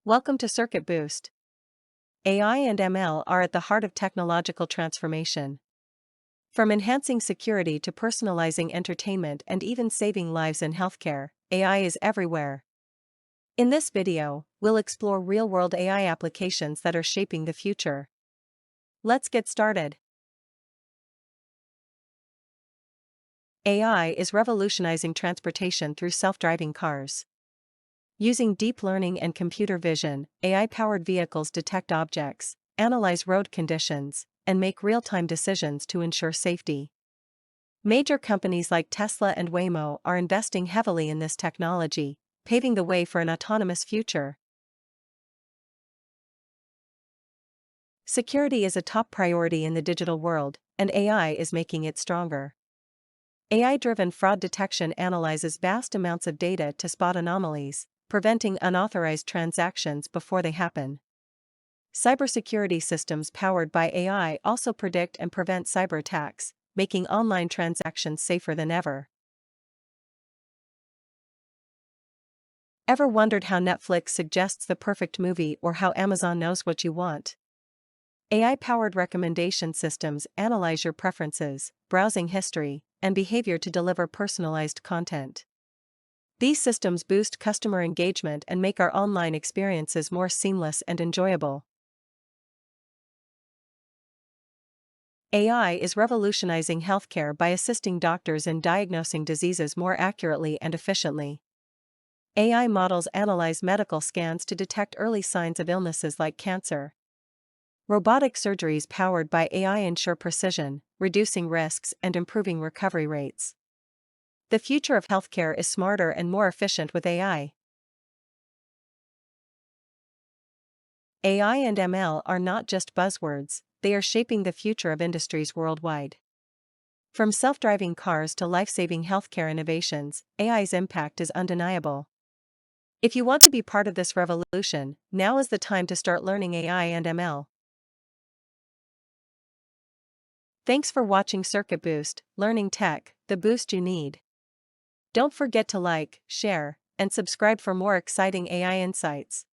Welcome to Circuit Boost. AI and ML are at the heart of technological transformation. From enhancing security to personalizing entertainment and even saving lives in healthcare, AI is everywhere. In this video, we'll explore real-world AI applications that are shaping the future. Let's get started. AI is revolutionizing transportation through self-driving cars. Using deep learning and computer vision, AI-powered vehicles detect objects, analyze road conditions, and make real-time decisions to ensure safety. Major companies like Tesla and Waymo are investing heavily in this technology, paving the way for an autonomous future. Security is a top priority in the digital world, and AI is making it stronger. AI-driven fraud detection analyzes vast amounts of data to spot anomalies, preventing unauthorized transactions before they happen. Cybersecurity systems powered by AI also predict and prevent cyber attacks, making online transactions safer than ever. Ever wondered how Netflix suggests the perfect movie or how Amazon knows what you want? AI-powered recommendation systems analyze your preferences, browsing history, and behavior to deliver personalized content. These systems boost customer engagement and make our online experiences more seamless and enjoyable. AI is revolutionizing healthcare by assisting doctors in diagnosing diseases more accurately and efficiently. AI models analyze medical scans to detect early signs of illnesses like cancer. Robotic surgeries powered by AI ensure precision, reducing risks and improving recovery rates. The future of healthcare is smarter and more efficient with AI. AI and ML are not just buzzwords, they are shaping the future of industries worldwide. From self-driving cars to life-saving healthcare innovations, AI's impact is undeniable. If you want to be part of this revolution, now is the time to start learning AI and ML. Thanks for watching Circuit Boost, learning tech, the boost you need. Don't forget to like, share, and subscribe for more exciting AI insights.